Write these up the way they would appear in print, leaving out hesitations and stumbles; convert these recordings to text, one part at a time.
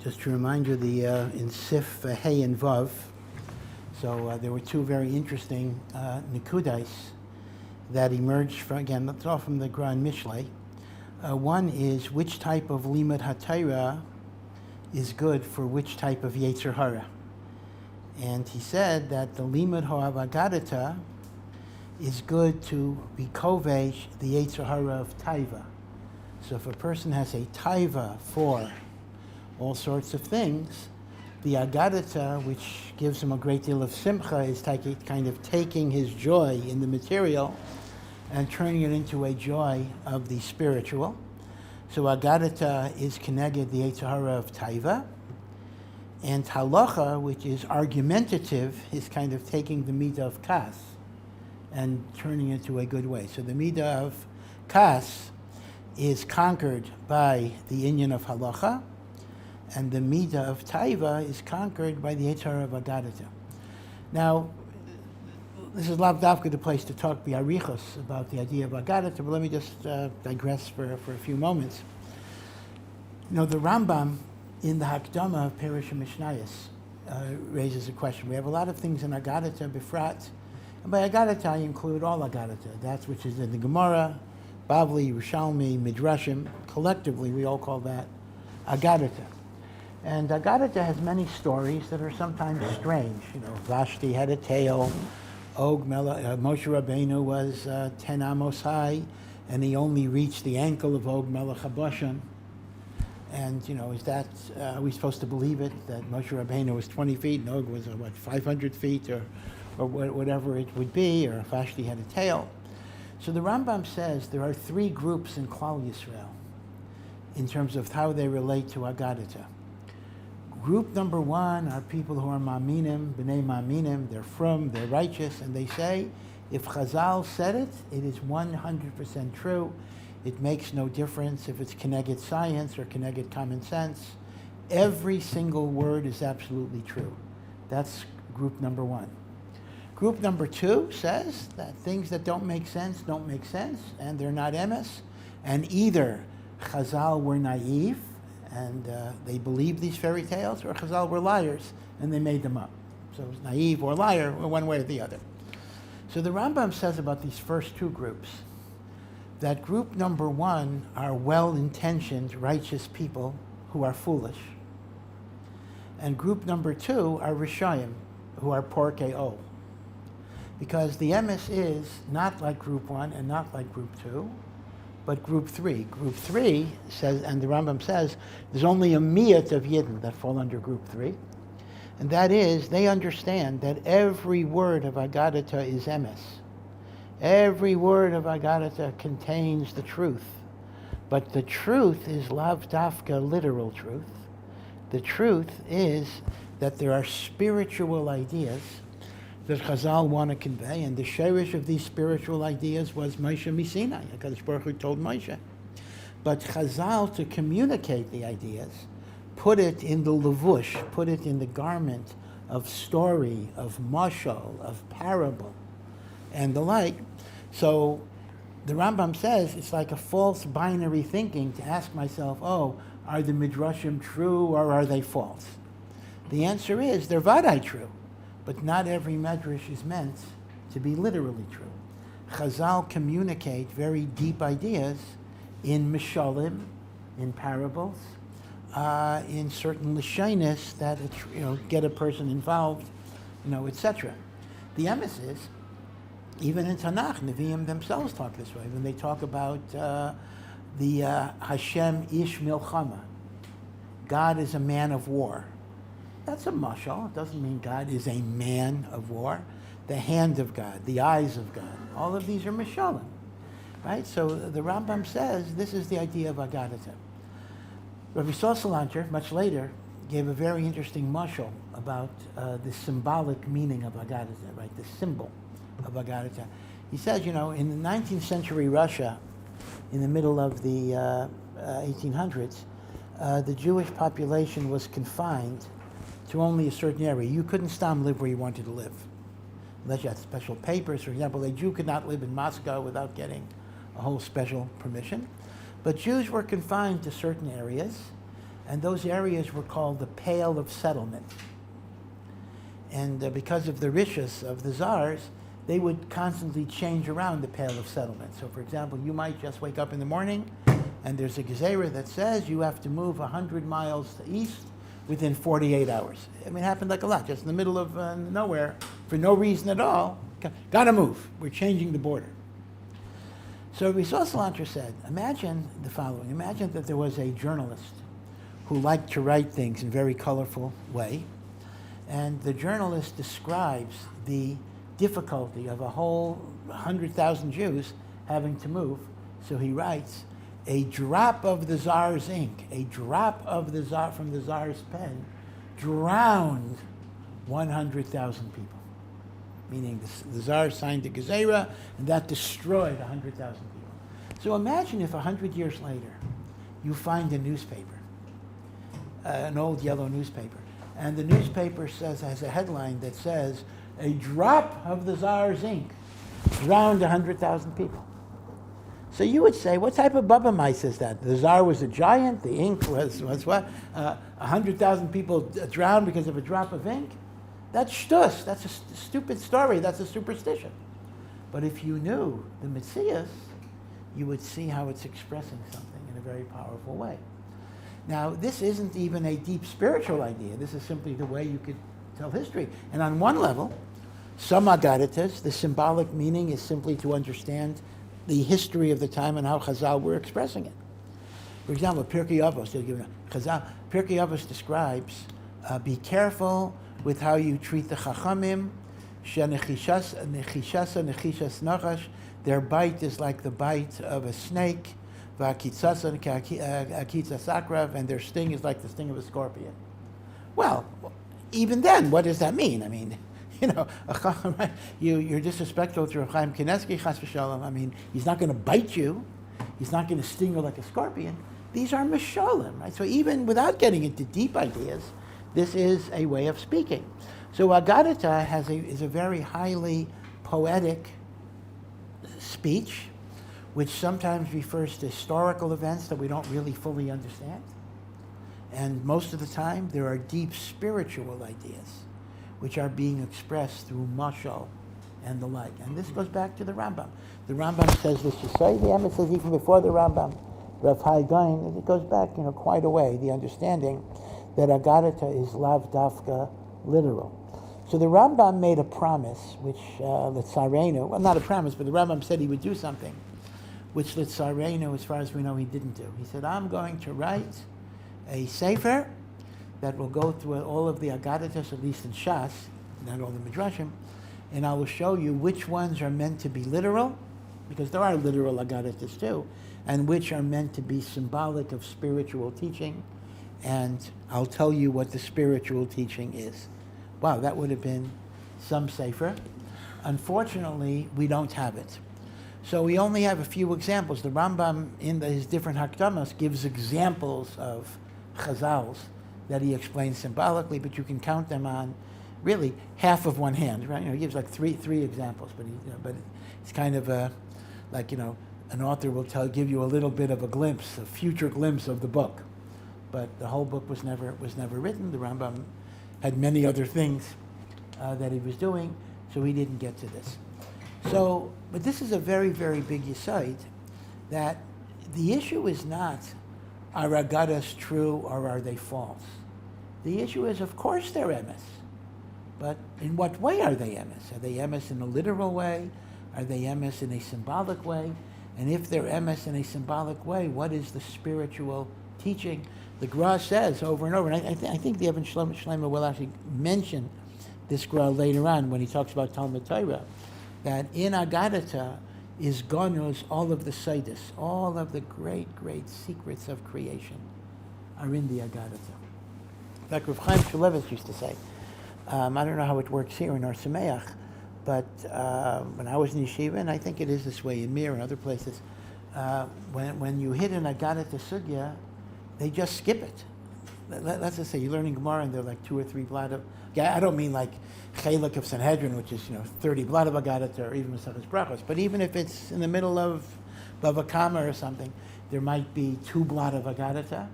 Just to remind you, in Sif, Hey, and Vav, so there were two very interesting nikudais that emerged from, again, that's all from the Gran Mishlei. One is which type of limud haTorah is good for which type of Yetzer Hara. And he said that the limud Agaddita is good to be kovesh the Yetzer Hara of taiva. So if a person has a taiva for all sorts of things, the Agaddita, which gives him a great deal of simcha, is kind of taking his joy in the material and turning it into a joy of the spiritual. So Agaddita is connected the Yetzer Hara of taiva, and halacha, which is argumentative, is kind of taking the midah of kas and turning it into a good way. So the midah of kas is conquered by the inyan of halacha, and the midah of taiva is conquered by the Yetzer Hara of Agaddita. Now, this is lav dafka the place to talk biarichos about the idea of Agaddita, but let me just digress for a few moments. You know, the Rambam in the Hakdama of Perish Mishnayos raises a question. We have a lot of things in Agaddita, Bifrat, and by Agaddita I include all Agaddita. That's which is in the Gemara, Bavli, Yerushalmi, Midrashim. Collectively, we all call that Agaddita. And Agaddita has many stories that are sometimes strange. You know, Vashti had a tail. Moshe Rabbeinu was 10 amos high, and he only reached the ankle of Og Melech HaBashan. And, you know, are we supposed to believe it, that Moshe Rabbeinu was 20 feet, and Og was, 500 feet, or whatever it would be, or Vashti had a tail? So the Rambam says there are three groups in Klal Yisrael in terms of how they relate to Agaddita. Group number one are people who are ma'aminim, b'nei ma'aminim, they're from, they're righteous, and they say, if Chazal said it, it is 100% true. It makes no difference if it's connected science or connected common sense. Every single word is absolutely true. That's group number one. Group number two says that things that don't make sense, and they're not emes, and either Chazal were naive, and they believed these fairy tales, or Chazal were liars, and they made them up. So it was naive or liar, one way or the other. So the Rambam says about these first two groups, that group number one are well-intentioned, righteous people who are foolish. And group number two are Rishayim, who are porkei ol. Because the emes is not like group one and not like group two, but group three. Group three says, and the Rambam says, there's only a miyat of Yidden that fall under group three. And that is, they understand that every word of Agaddita is emes. Every word of Agaddita contains the truth. But the truth is lav dafka, literal truth. The truth is that there are spiritual ideas that Chazal want to convey, and the sherish of these spiritual ideas was Moshe Misinai. HaKadosh Baruch Hu told Moshe. But Chazal, to communicate the ideas, put it in the levush, put it in the garment of story, of mashal, of parable, and the like. So the Rambam says it's like a false binary thinking to ask myself, are the Midrashim true or are they false? The answer is they're vadai true. But not every medrash is meant to be literally true. Chazal communicate very deep ideas in mishalim, in parables, in certain lashonis that get a person involved, etc. The emes is, even in Tanakh, Nevi'im themselves talk this way when they talk about the Hashem ish milchama. God is a man of war. That's a mashal. It doesn't mean God is a man of war. The hand of God, the eyes of God, all of these are mishalim, right? So the Rambam says this is the idea of Agaddita. Rabbi Sosalanter, much later, gave a very interesting mashal about the symbolic meaning of Agaddita, right? The symbol of Agaddita. He says, in the 19th century Russia, in the middle of the 1800s, the Jewish population was confined to only a certain area. You couldn't stam live where you wanted to live, unless you had special papers. For example, a Jew could not live in Moscow without getting a whole special permission. But Jews were confined to certain areas, And those areas were called the Pale of Settlement. And because of the riches of the czars, they would constantly change around the Pale of Settlement. So for example, you might just wake up in the morning and there's a gezerah that says you have to move 100 miles to east within 48 hours. I mean, it happened like a lot, just in the middle of nowhere, for no reason at all. Gotta move. We're changing the border. So Rizal Salanter said, imagine the following. Imagine that there was a journalist who liked to write things in a very colorful way, and the journalist describes the difficulty of a whole 100,000 Jews having to move. So he writes, a drop of the Tsar's ink, a drop of the Tsar from the Tsar's pen, drowned 100,000 people. Meaning the Tsar signed the gezerah, and that destroyed 100,000 people. So imagine if 100 years later, you find a newspaper, an old yellow newspaper, and the newspaper has a headline that says, a drop of the Tsar's ink drowned 100,000 people. So you would say, what type of Baba mice is that? The Tsar was a giant, the ink was what? 100,000 people drowned because of a drop of ink? That's shtus, that's a stupid story, that's a superstition. But if you knew the Metzias, you would see how it's expressing something in a very powerful way. Now, this isn't even a deep spiritual idea, this is simply the way you could tell history. And on one level, some Agadditas, the symbolic meaning is simply to understand the history of the time and how Chazal were expressing it. For example, Pirkei Avos, Pirkei Avos describes, be careful with how you treat the Chachamim, nechishas nachash, their bite is like the bite of a snake, v'akitzasa akrav, and their sting is like the sting of a scorpion. Well, even then, what does that mean? I mean, you're disrespectful to Rav Chaim Kanievsky, chas v'shalom. I mean, he's not going to bite you. He's not going to sting you like a scorpion. These are mishalim, right? So even without getting into deep ideas, this is a way of speaking. So Agaddita is a very highly poetic speech, which sometimes refers to historical events that we don't really fully understand. And most of the time, there are deep spiritual ideas which are being expressed through mashal and the like. And this goes back to the Rambam. The Rambam says this, you say, the Emes says even before the Rambam, Rav Hai Gaon, it goes back quite a way, the understanding that Agaddita is lav dafka literal. So the Rambam made a promise, which Litzarenu, well, not a promise, but the Rambam said he would do something, which Litzarenu, as far as we know, he didn't do. He said, I'm going to write a sefer that will go through all of the Agadditas, at least in Shas, not all the Midrashim, and I will show you which ones are meant to be literal, because there are literal Agadditas too, and which are meant to be symbolic of spiritual teaching, and I'll tell you what the spiritual teaching is. Wow, that would have been some sefer. Unfortunately, we don't have it. So we only have a few examples. The Rambam, in his different Hakdamas, gives examples of Chazals that he explains symbolically, but you can count them on really half of one hand, right? He gives like three examples, but it's kind of like an author will give you a little bit of a future glimpse of the book, but the whole book was never written. The Rambam had many other things that he was doing, so he didn't get to this. So, but this is a very, very big yesod, that the issue is not, are Agaddas true or are they false? The issue is, of course they're emes, but in what way are they emes? Are they emes in a literal way? Are they emes in a symbolic way? And if they're emes in a symbolic way, what is the spiritual teaching? The Gra says over and over, and I think the Eben Shelaima will actually mention this Gra later on when he talks about Talmud Torah, that in Agaddita is Gonus, all of the Seidus, all of the great, great secrets of creation are in the Agaddita. In fact, Rav Chaim Shulevitz used to say, I don't know how it works here in Ohr Somayach, but when I was in Yeshiva, and I think it is this way in Mir and other places, when you hit an Agaddita Sugya, they just skip it. Let's just say you're learning Gemara and they're like 2 or 3 blot of, I don't mean like Chelek of Sanhedrin, which is 30 blot of Agaddita, or even Maseches Brachos, but even if it's in the middle of Bava Kama or something, there might be 2 blot of Agaddita,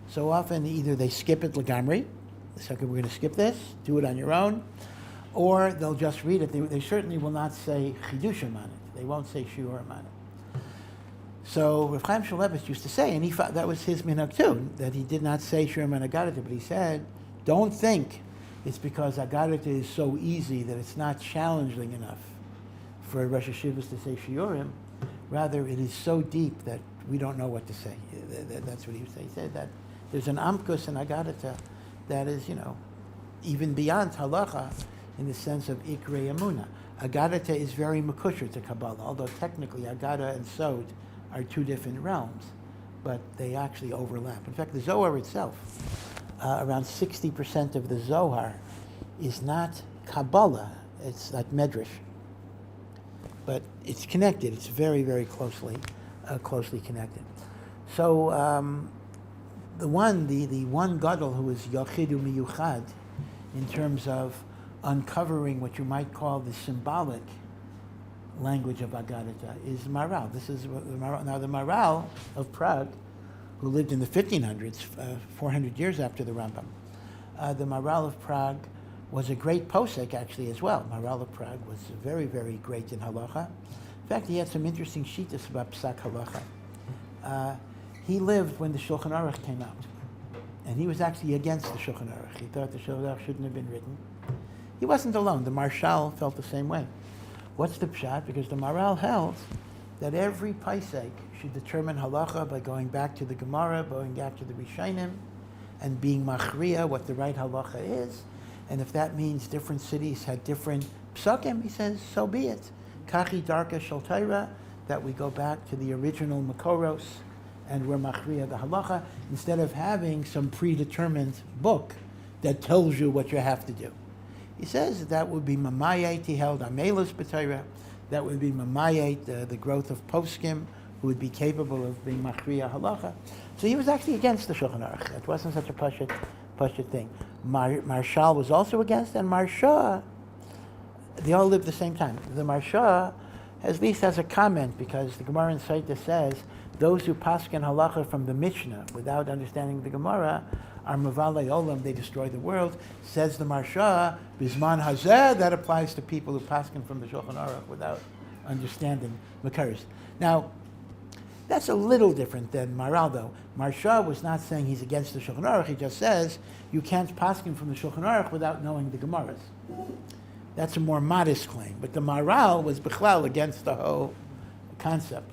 So often either they skip it legamri, it's okay, we're going to skip this, do it on your own, or they'll just read it. They certainly will not say chidushim on it. They won't say shiurim on it. So Rav Chaim Shmulevitz used to say, and that was his minhag too, that he did not say shiurim on Agaddita, but he said, don't think it's because Agaddita is so easy that it's not challenging enough for Rosh Hashivas to say shiurim. Rather, it is so deep that we don't know what to say. That's what he would say. He said that there's an amkus in Agaddita that is, even beyond halacha in the sense of ikrei emunah. Agaddita is very makusher to Kabbalah, although technically Agadah and Sod are two different realms, but they actually overlap. In fact, the Zohar itself, around 60% of the Zohar is not Kabbalah, it's like Medrash. But it's connected, it's very, very closely connected. So the one gadol who is Yochidu Miyuchad in terms of uncovering what you might call the symbolic language of Agaddita is Maharal. This is now the Maharal of Prague, who lived in the 1500s, 400 years after the Rambam. The Maharal of Prague was a great posek actually as well. Maharal of Prague was very, very great in halacha. In fact, he had some interesting shittas about psak halacha. He lived when the Shulchan Aruch came out, and he was actually against the Shulchan Aruch. He thought the Shulchan Aruch shouldn't have been written. He wasn't alone. The Maharal felt the same way. What's the pshat? Because the Maharal held that every paisek should determine halacha by going back to the Gemara, going back to the Rishonim, and being machriya what the right halacha is. And if that means different cities had different psakim, he says, so be it. Kachi darka shel taiva, that we go back to the original makoros, and we're machriya the halacha, instead of having some predetermined book that tells you what you have to do. He says that would be mamayet, he held amelus b'Torah, that would be mamayet, the growth of poskim, who would be capable of being machriya halacha. So he was actually against the Shulchan Aruch. It wasn't such a pashut thing. Marshal was also against, and Marsha, they all lived at the same time. The Marsha at least has a comment, because the Gemara in Saita says, those who paskin halacha from the Mishnah without understanding the Gemara are mavalei olam, they destroy the world. Says the Marsha, bisman hazeh, that applies to people who paskin from the Shulchan Aruch without understanding Makaris. Now, that's a little different than Maharal, though. Marsha was not saying he's against the Shulchan Aruch. He just says you can't paskin from the Shulchan Aruch without knowing the Gemaras. That's a more modest claim. But the Maharal was bichlal against the whole concept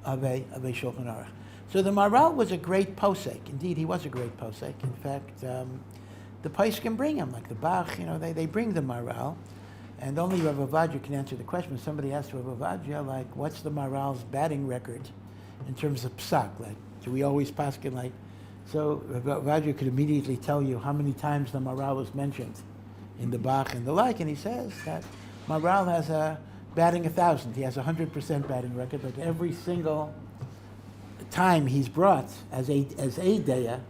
of a Shulchan Aruch. So the Maharal was a great posek. Indeed, he was a great posek. In fact, the poskim bring him, like the Bach. They bring the Maharal. And only Rav Avoda can answer the question. Somebody asked Rav Avoda, like, what's the Maharal's batting record in terms of psak? Like, do we always paskin like? So Rav Avoda could immediately tell you how many times the Maharal was mentioned in the Bach and the like, and he says that Maharal has a batting 1,000. He has 100% batting record, but every single time he's brought as a deya,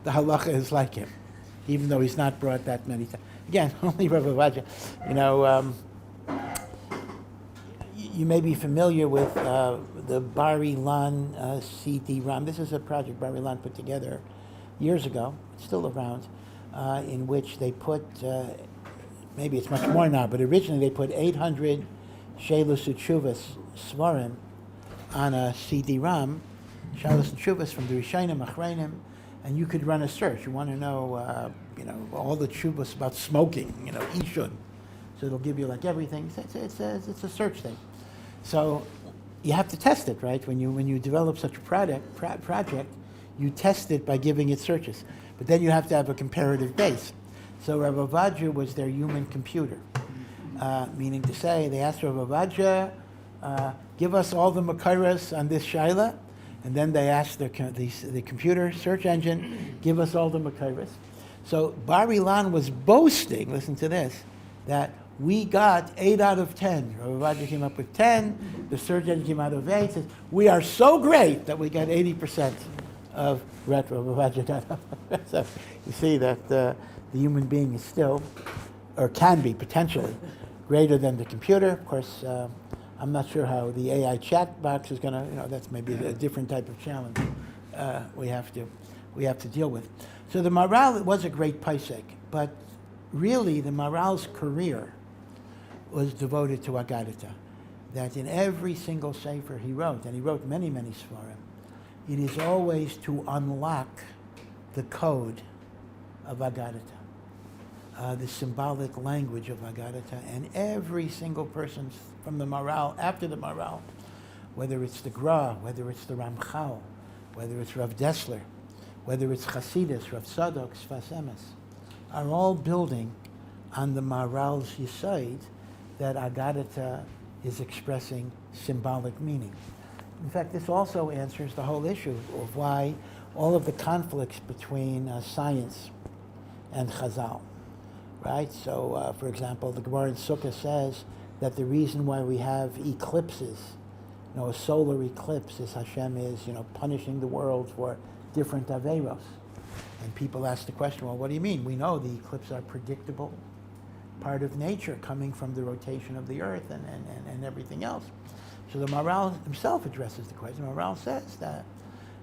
the halacha is like him, even though he's not brought that many times. Again, only Rav Avoda. You may be familiar with the Bar Ilan CD-ROM. This is a project Bar Ilan put together years ago. It's still around, in which they put, maybe it's much more now, but originally they put 800 Shelus Utshuvas Svarim on a CD-ROM, Shelus Utshuvas from the Rishonim, Achreinim, and you could run a search. You want to know, all the tshuvas about smoking, Ishun. So it'll give you like everything. It's a search thing. So you have to test it, right? When you develop such a project, you test it by giving it searches. But then you have to have a comparative base. So Rav Avoda was their human computer, meaning to say, they asked Rav Avoda, give us all the makaras on this shaila, and then they asked the computer search engine, give us all the makaras. So Bar Ilan was boasting, listen to this, that we got 8 out of 10. Rav Avoda came up with 10, the search engine came out of 8, says, we are so great that we got 80% of what Rav Avoda got. So you see that the human being is still, or can be potentially, greater than the computer. Of course, I'm not sure how the AI chat box is going to, that's maybe a different type of challenge we have to we have to deal with. So the Maharal was a great Paisek, but really the Maharal's career was devoted to Agaddita. That in every single sefer he wrote, and he wrote many, many Sfarim, it is always to unlock the code of Agaddita, the symbolic language of Agaddita, and every single person from the Maharal, after the Maharal, whether it's the Gra, whether it's the Ramchal, whether it's Rav Dessler, whether it's Chasidus, Rav Tzadok, Sfas Emes, are all building on the Maharal's Yesod that Agaddita is expressing symbolic meaning. In fact, this also answers the whole issue of why all of the conflicts between science and Chazal, right? So, for example, the Gemara in Sukkah says that the reason why we have eclipses, a solar eclipse, is Hashem is, punishing the world for different averos. And people ask the question, well, what do you mean? We know the eclipses are predictable, part of nature, coming from the rotation of the earth and everything else. So the Maharal himself addresses the question. Maharal says that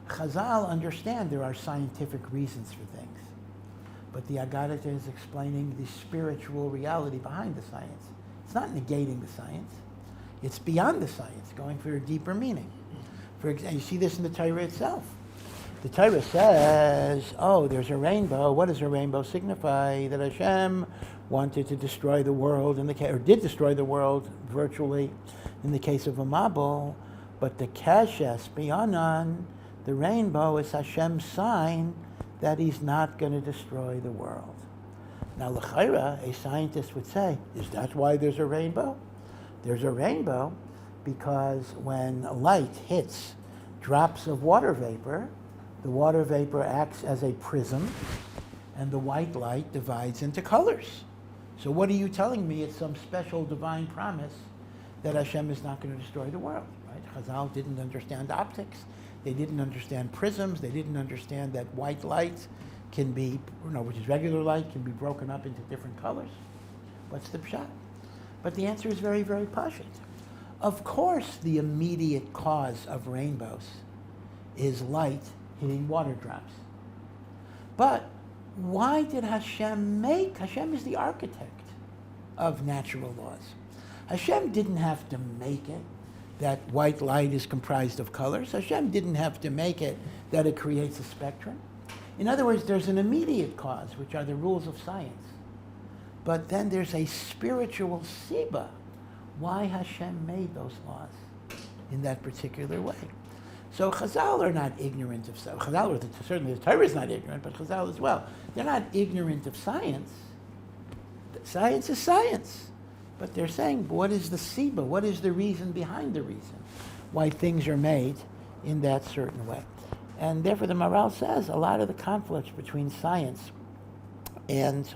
Chazal understand there are scientific reasons for things, but the Agaddita is explaining the spiritual reality behind the science. It's not negating the science. It's beyond the science, going for a deeper meaning. For example, you see this in the Torah itself. The Torah says, there's a rainbow. What does a rainbow signify? That Hashem wanted to destroy the world, or did destroy the world virtually in the case of a Mabul, but the Keshes, Biyanan, the rainbow, is Hashem's sign that he's not going to destroy the world. Now, l'chaira, a scientist would say, is that why there's a rainbow? There's a rainbow because when light hits drops of water vapor, the water vapor acts as a prism, and the white light divides into colors. So what are you telling me? It's some special divine promise that Hashem is not going to destroy the world, right? Chazal didn't understand optics. They didn't understand prisms. They didn't understand that white light can be, which is regular light, can be broken up into different colors. What's the pshat? But the answer is very, very pashut. Of course, the immediate cause of rainbows is light hitting water drops. But why did Hashem is the architect of natural laws. Hashem didn't have to make it that white light is comprised of colors. Hashem didn't have to make it that it creates a spectrum. In other words, there's an immediate cause, which are the rules of science. But then there's a spiritual siba, why Hashem made those laws in that particular way. So Chazal are not ignorant of science. Certainly the Torah is not ignorant, but Chazal as well. They're not ignorant of science. Science is science. But they're saying, what is the siba? What is the reason behind the reason why things are made in that certain way? And therefore the Maharal says a lot of the conflicts between science and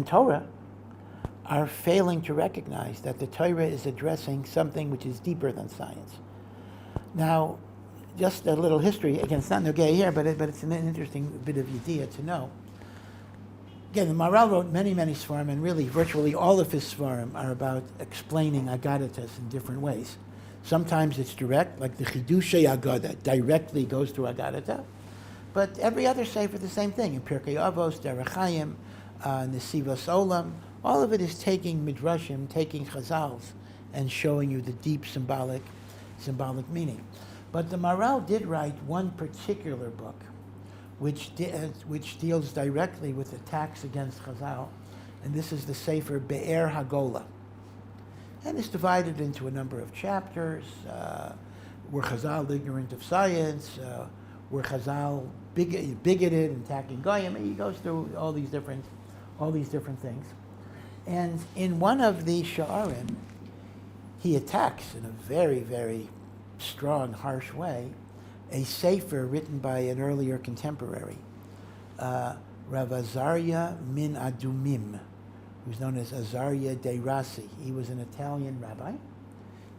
Torah are failing to recognize that the Torah is addressing something which is deeper than science. Now, just a little history. Again, it's not nogay here, but it's an interesting bit of idea to know. Again, the Maharal wrote many, many Sfarim, and really virtually all of his Sfarim are about explaining Aggadditas in different ways. Sometimes it's direct, like the Chidushei Agadah, directly goes to Agaddita. But every other sefer the same thing. In Pirkei Avos, Derech Hayim, Nesivos Olam, all of it is taking Midrashim, taking Chazals, and showing you the deep symbolic meaning. But the Maharal did write one particular book, which deals directly with attacks against Chazal, and this is the Sefer Be'er Hagola. And it's divided into a number of chapters. Were Chazal ignorant of science? Were Chazal bigoted and attacking Goyim? He goes through all these different things. And in one of the Sha'arim, he attacks in a very, very strong, harsh way a sefer written by an earlier contemporary, Rav Azariah min Adumim, who's known as Azariah de Rassi. He was an Italian rabbi.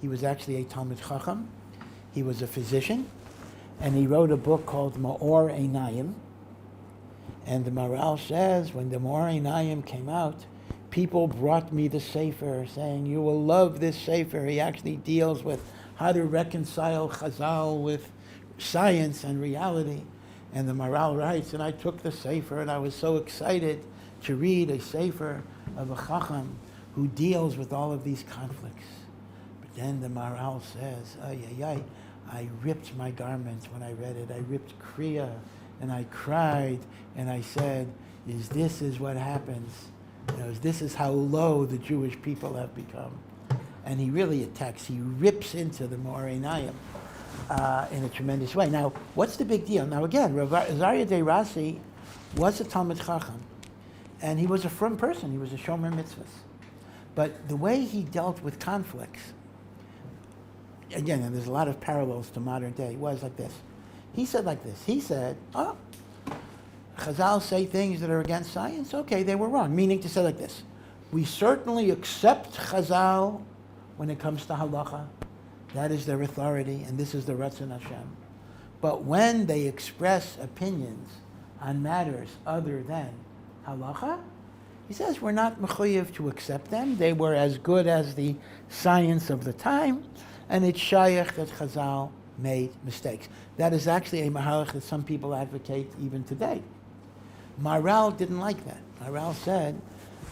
He was actually a Talmid Chacham. He was a physician, and he wrote a book called Ohr.edu. And the Maharal says, when the Ohr.edu came out, people brought me the sefer, saying, you will love this sefer. He actually deals with how to reconcile Chazal with science and reality. And the Maharal writes, and I took the Sefer, and I was so excited to read a Sefer of a Chacham who deals with all of these conflicts. But then the Maharal says, I ripped my garments when I read it. I ripped Kriya, and I cried, and I said, this is what happens. This is how low the Jewish people have become. And he really attacks. He rips into the Mo'arinayim in a tremendous way. Now, what's the big deal? Now, again, Rav Azariah de Rasi was a Talmid Chacham, and he was a frum person. He was a Shomer Mitzvahs. But the way he dealt with conflicts, again, and there's a lot of parallels to modern day, was like this. He said like this. He said, Chazal say things that are against science? Okay, they were wrong. Meaning to say like this. We certainly accept Chazal when it comes to halacha. That is their authority, and this is the Ratzon Hashem. But when they express opinions on matters other than halacha, he says we're not mechuyev to accept them. They were as good as the science of the time, and it's shayach that Chazal made mistakes. That is actually a mahalach that some people advocate even today. Maharal didn't like that. Maharal said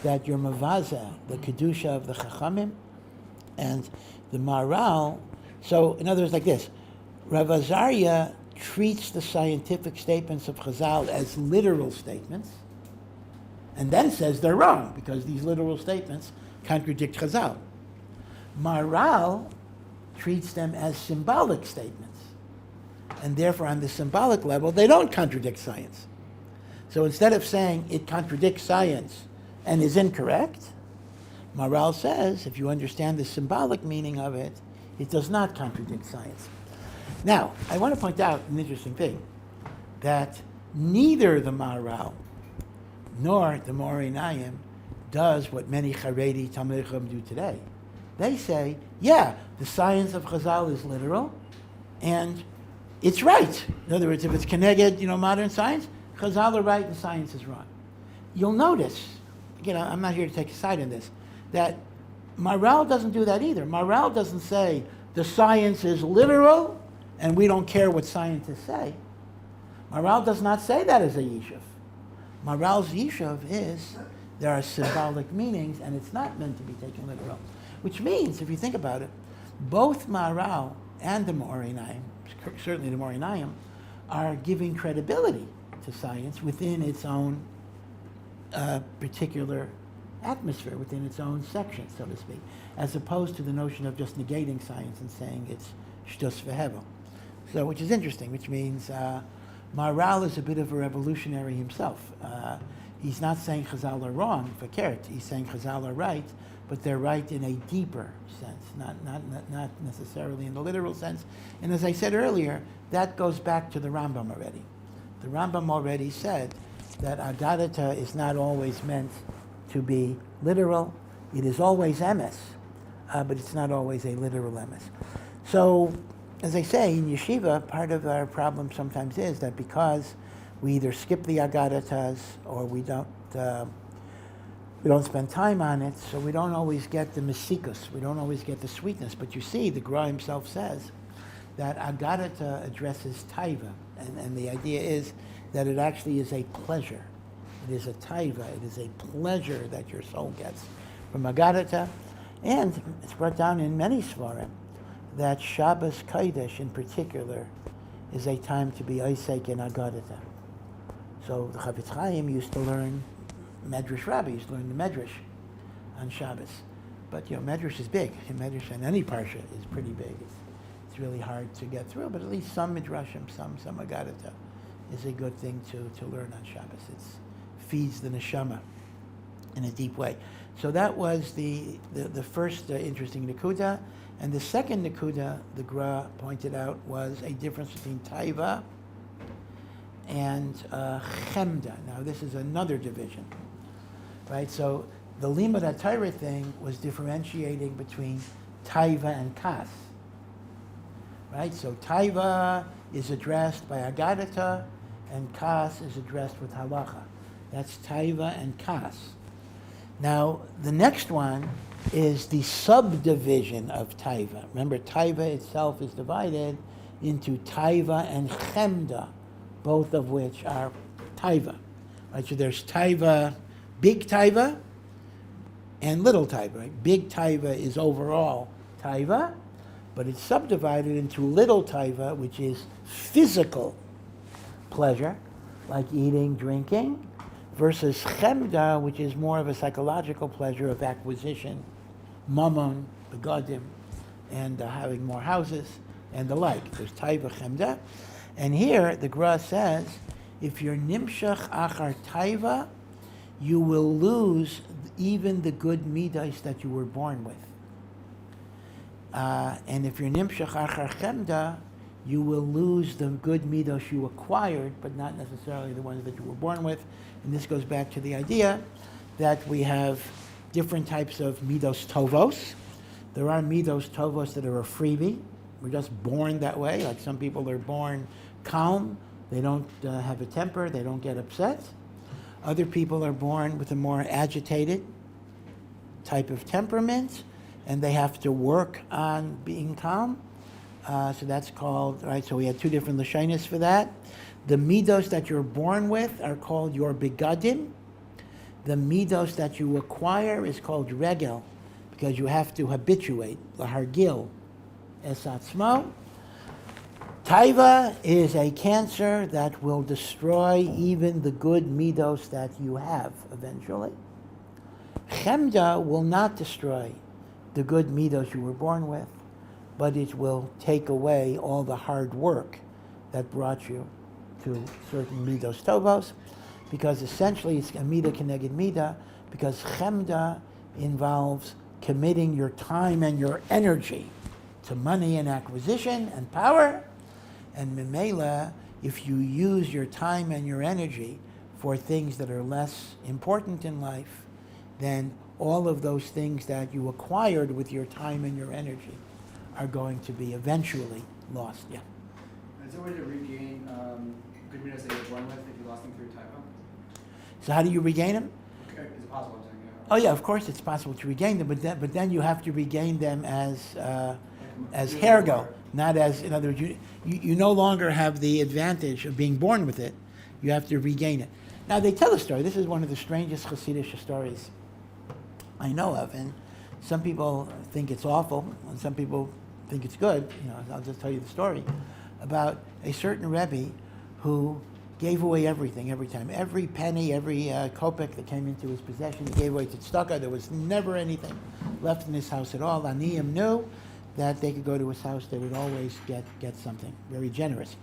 that you're mavaza, the kedusha of the chachamim, and the Maharal. So, in other words, like this, Rav Azariah treats the scientific statements of Chazal as literal statements, and then says they're wrong because these literal statements contradict Chazal. Maharal treats them as symbolic statements, and therefore on the symbolic level they don't contradict science. So instead of saying it contradicts science and is incorrect, Maharal says if you understand the symbolic meaning of it, it does not contradict science. Now, I want to point out an interesting thing, that neither the Maharal nor the Mo'arinayim does what many Haredi Talmidei Chacham do today. They say, yeah, the science of Chazal is literal, and it's right. In other words, if it's keneged, modern science, Chazal are right and science is wrong. You'll notice, again, I'm not here to take a side in this, that Maharal doesn't do that either. Maharal doesn't say the science is literal and we don't care what scientists say. Maharal does not say that as a yishuv. Maharal's yishuv is there are symbolic meanings and it's not meant to be taken literal. Which means, if you think about it, both Maharal and the Mo'arinayim, certainly the Mo'arinayim, are giving credibility to science within its own particular atmosphere, within its own section, so to speak, as opposed to the notion of just negating science and saying it's shtus v'hevel. So, which is interesting, which means Maharal is a bit of a revolutionary himself. He's not saying Chazal are wrong, fakert. He's saying Chazal are right, but they're right in a deeper sense, not necessarily in the literal sense. And as I said earlier, that goes back to the Rambam already. The Rambam already said that Agaddita is not always meant to be literal. It is always emes, but it's not always a literal emes. So, as I say, in yeshiva, part of our problem sometimes is that because we either skip the Agaditas or we don't spend time on it, so we don't always get the mesikus, we don't always get the sweetness. But you see, the Gra himself says that Agaddita addresses taiva, and the idea is that it actually is a pleasure. It is a taiva, it is a pleasure that your soul gets from Agaddita. And it's brought down in many svarim that Shabbos Kodesh in particular is a time to be Osek in Agaddita. So the Chavetz Chaim used to learn Medrash Rabbi, used to learn the Medrash on Shabbos. But Medrash is big. Medrash in any parsha is pretty big. It's really hard to get through, but at least some Midrashim, some Agaddita is a good thing to learn on Shabbos. It feeds the neshama in a deep way. So that was the first interesting Nakuda. And the second Nakuda, the Gra pointed out, was a difference between taiva and chemda. Now this is another division, right? So the limud HaTorah thing was differentiating between taiva and kas, right? So taiva is addressed by Agaddita, and kas is addressed with halacha. That's taiva and kas. Now the next one is the subdivision of taiva. Remember, taiva itself is divided into taiva and chemda, both of which are taiva. Right? So there's taiva, big taiva, and little taiva. Right? Big taiva is overall taiva, but it's subdivided into little taiva, which is physical pleasure, like eating, drinking, versus chemda, which is more of a psychological pleasure of acquisition, mammon, begadim, and having more houses, and the like. There's taiva, chemda. And here, the Gra says, if you're nimshach achar taiva, you will lose even the good midas that you were born with. And if you're nimshach achar chemda, you will lose the good midos you acquired, but not necessarily the ones that you were born with. And this goes back to the idea that we have different types of midos tovos. There are midos tovos that are a freebie. We're just born that way. Like some people are born calm. They don't have a temper. They don't get upset. Other people are born with a more agitated type of temperament, and they have to work on being calm. So that's called, right, so we had two different lashonos for that. The midos that you're born with are called your begadim. The midos that you acquire is called regel, because you have to habituate, lahargil, esatzmo. Taiva is a cancer that will destroy even the good midos that you have eventually. Chemda will not destroy the good midos you were born with, but it will take away all the hard work that brought you to certain midos tovos, because essentially it's a midah keneged midah, because chemda involves committing your time and your energy to money and acquisition and power, and memela, if you use your time and your energy for things that are less important in life, then all of those things that you acquired with your time and your energy are going to be eventually lost. Yeah. Is there a way to regain good midas that you're born with if you lost them through taiva? So how do you regain them? Is it possible? I'm saying, yeah. Oh yeah, of course it's possible to regain them, but then you have to regain them as hergo, not as, in other words, you no longer have the advantage of being born with it. You have to regain it. Now they tell a story. This is one of the strangest Hasidic stories I know of, and some people think it's awful, and some people think it's good. You know, I'll just tell you the story about a certain Rebbe who gave away everything every time. Every penny, every kopek that came into his possession, he gave away to tzedakah. There was never anything left in his house at all. Aniyim knew that they could go to his house, they would always get something. Very generous.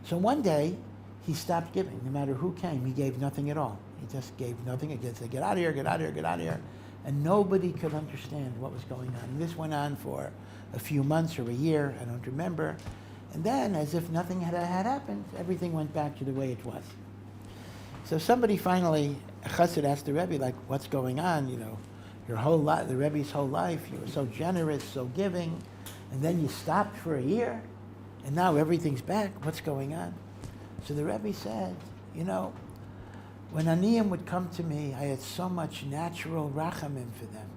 So one day, he stopped giving. No matter who came, he gave nothing at all. He just gave nothing. He said, get out of here, get out of here, get out of here. And nobody could understand what was going on. And this went on for a few months or a year, I don't remember. And then, as if nothing had happened, everything went back to the way it was. So somebody finally, a chassid asked the Rebbe, like, what's going on? You know, your whole life, the Rebbe's whole life, you were so generous, so giving, and then you stopped for a year, and now everything's back. What's going on? So the Rebbe said, you know, when aniyim would come to me, I had so much natural rachamim for them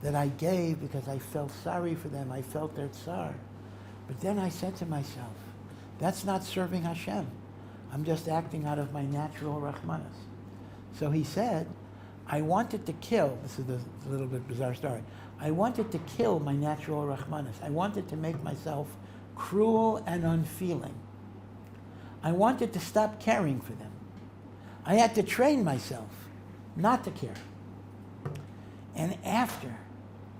that I gave because I felt sorry for them. I felt their tsar. But then I said to myself, that's not serving Hashem. I'm just acting out of my natural rachmanas. So he said, I wanted to kill, this is a little bit bizarre story, I wanted to kill my natural rachmanas. I wanted to make myself cruel and unfeeling. I wanted to stop caring for them. I had to train myself not to care. And after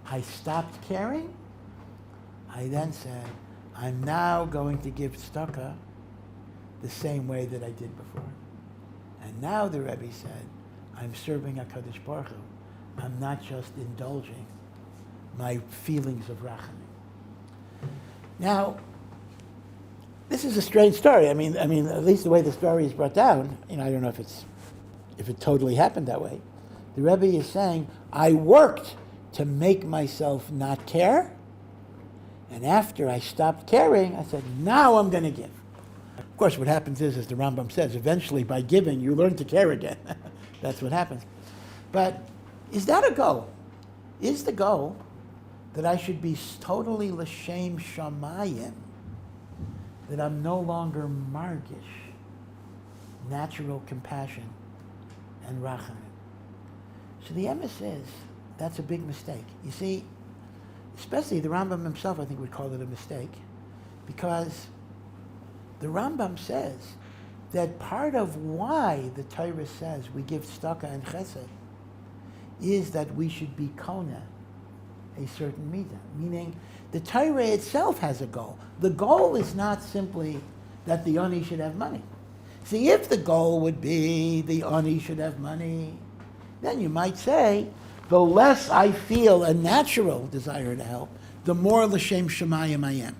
I stopped caring, I then said, I'm now going to give tzedakah the same way that I did before. And now the Rebbe said, I'm serving HaKadosh Baruch Hu. I'm not just indulging my feelings of rachamim. Now, this is a strange story. I mean, at least the way the story is brought down, you know, I don't know if it totally happened that way. The Rebbe is saying, I worked to make myself not care, and after I stopped caring, I said, now I'm going to give. Of course, what happens is, as the Rambam says, eventually by giving, you learn to care again. That's what happens. But is that a goal? Is the goal that I should be totally l'shem shamayim, that I'm no longer margish natural compassion and rachamim. So the emes is, that's a big mistake. You see, especially the Rambam himself, I think, would call it a mistake, because the Rambam says that part of why the Torah says we give tzedakah and chesed is that we should be kona a certain midah, meaning the Torah itself has a goal. The goal is not simply that the ani should have money. See, if the goal would be the ani should have money, then you might say, the less I feel a natural desire to help, the more l'shem shamayim I am.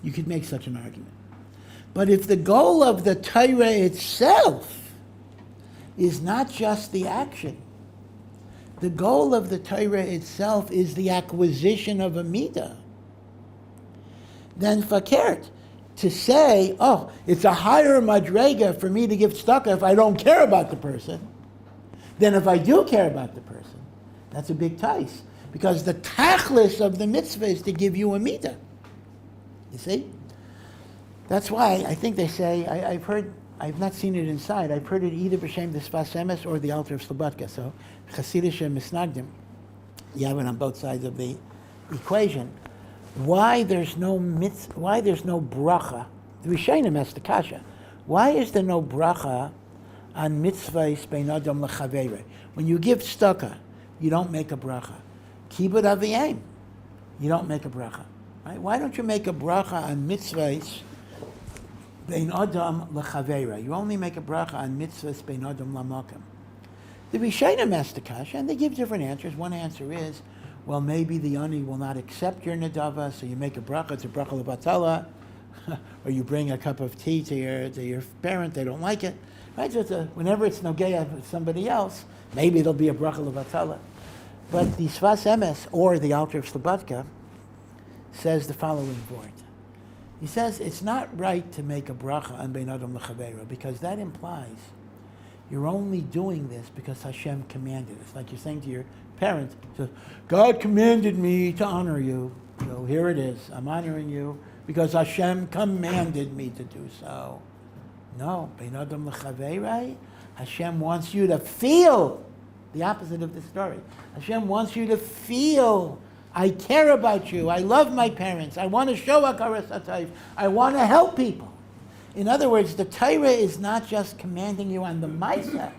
You could make such an argument. But if the goal of the Torah itself is not just the action, the goal of the Torah itself is the acquisition of a midah, then fakert, to say, oh, it's a higher madrega for me to give tzedakah if I don't care about the person, than if I do care about the person. That's a big tais. Because the tachlis of the mitzvah is to give you a midah. You see? That's why I think they say, I've not seen it inside, I've heard it either b'shem the Sfas Emes or the Alter of Slobodka. So, Chasidish and Misnagdim, you have it on both sides of the equation. Why there's no bracha? The Rishonim asked the kasha. Why is there no bracha on mitzvahs bein adam lechaveirei? When you give tzedakah, you don't make a bracha. Kibbud aviyim, you don't make a bracha. Right? Why don't you make a bracha on mitzvahs bein adam lechaveirei? You only make a bracha on mitzvahs bein adam lamakom. The Rishonim asked the kasha, and they give different answers. One answer is, well, maybe the ani will not accept your nedava, so you make a bracha. It's a bracha lebatala, or you bring a cup of tea to your parent. They don't like it, right? So whenever it's nogeya with somebody else, maybe it'll be a bracha lebatala. But the Sfas Emes or the Alter of Slobodka says the following word. He says it's not right to make a bracha on bein adam lechaveiro, because that implies you're only doing this because Hashem commanded. It's like you're saying to your parent, God commanded me to honor you, so here it is. I'm honoring you because Hashem commanded me to do so. No, bein adam lechaveirei, Hashem wants you to feel the opposite of the story. Hashem wants you to feel, I care about you, I love my parents, I want to show hakaras hatov, I want to help people. In other words, the Torah is not just commanding you on the Maisa.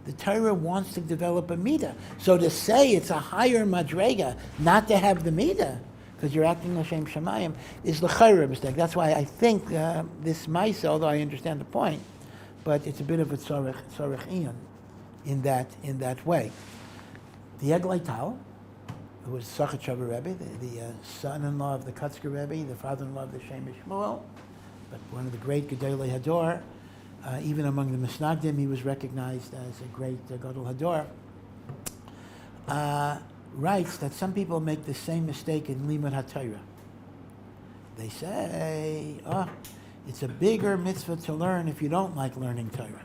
The Torah wants to develop a midah. So to say it's a higher madrega not to have the midah, because you're acting l'shem shamayim, is l'chayra mistake. That's why I think this Maisa, although I understand the point, but it's a bit of a tzorech iyun in that way. The Eglei Tal, who was Ch.2 Rebbe, the son-in-law of the Kutzker Rebbe, the father-in-law of the Shemesh Shmuel, but one of the great Gedolei Hador, even among the Misnagdim, he was recognized as a great Gadol Hador, writes that some people make the same mistake in Limud HaTorah. They say, it's a bigger mitzvah to learn if you don't like learning Torah.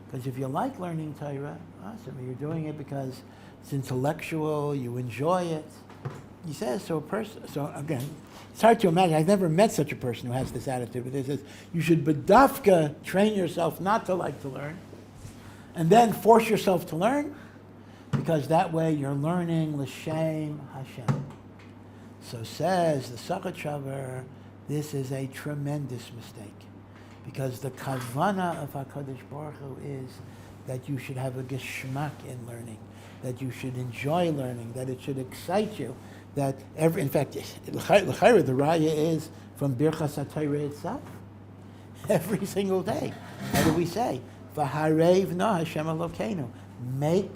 Because if you like learning Torah, awesome, you're doing it because it's intellectual, you enjoy it. He says, so again, it's hard to imagine. I've never met such a person who has this attitude, but he says, you should bedafka train yourself not to like to learn, and then force yourself to learn, because that way you're learning l'shem Hashem. So says the Ch.2, this is a tremendous mistake, because the kavana of HaKadosh Baruch Hu is that you should have a geschmack in learning, that you should enjoy learning, that it should excite you, that in fact, l'chayra, the raya is from Birchas HaTorah itself. Every single day. How do we say? V'harev na Hashem Elokeinu. Make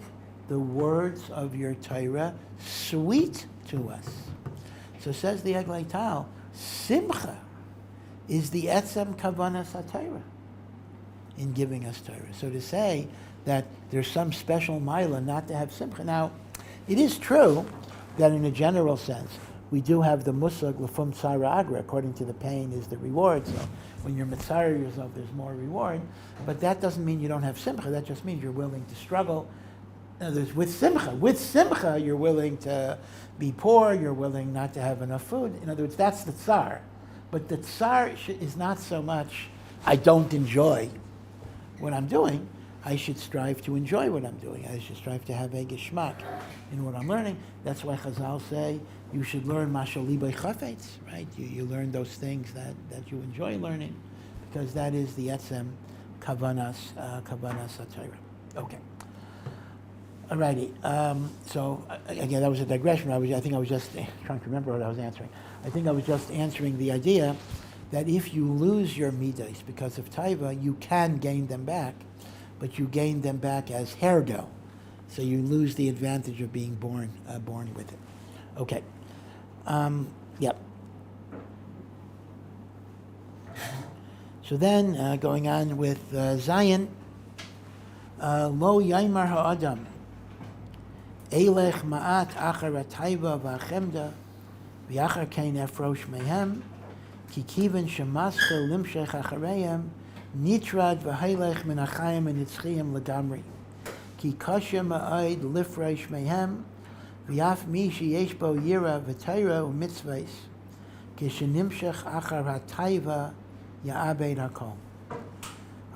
the words of your Torah sweet to us. So says the Eglei Tal, Simcha is the etzem kavanas HaTorah in giving us Torah. So to say that there's some special mila not to have Simcha. Now, it is true that in a general sense, we do have the musag l'fum tzara agra, according to the pain is the reward. So when you're mitzara yourself, there's more reward. But that doesn't mean you don't have simcha. That just means you're willing to struggle. In other words, with simcha, you're willing to be poor, you're willing not to have enough food. In other words, that's the tsar. But the tsar is not so much I don't enjoy what I'm doing, I should strive to enjoy what I'm doing. I should strive to have a geschmack in what I'm learning. That's why Chazal say you should learn mashal libay chafetz, right? You learn those things that you enjoy learning, because that is the etzem kavanas Torah. Okay. Alrighty. So again, that was a digression. I think I was just trying to remember what I was answering. I think I was just answering the idea that if you lose your midas because of taiva, you can gain them back, but you gain them back as hergo. So you lose the advantage of being born with it. Okay. Yep. So then, going on with Zion, lo yaimar ha'adam, elech ma'at achar taiva v'achemda, v'achar kein efrosh mehem, ki kiven shemascha limshech achareim, nitrad v'haylech min achayim and nitzchiyim legamri, ki kasha ma'aid lifresh mehem, v'yaf mi sheyesh bo yira v'tayra u'mitzvahs, ki shenimshech achar ha'taiva ya'abed hakol.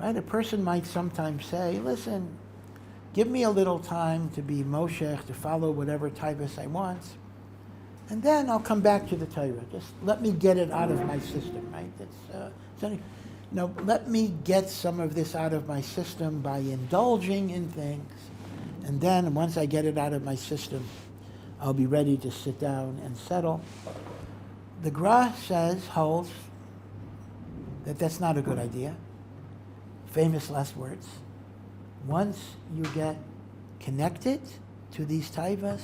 Right? A person might sometimes say, listen, give me a little time to be moshech, to follow whatever taivas I want, and then I'll come back to the Torah. Just let me get it out of my system, right? Let me get some of this out of my system by indulging in things, and then once I get it out of my system, I'll be ready to sit down and settle. The Gra holds that that's not a good idea. Famous last words. Once you get connected to these taivas,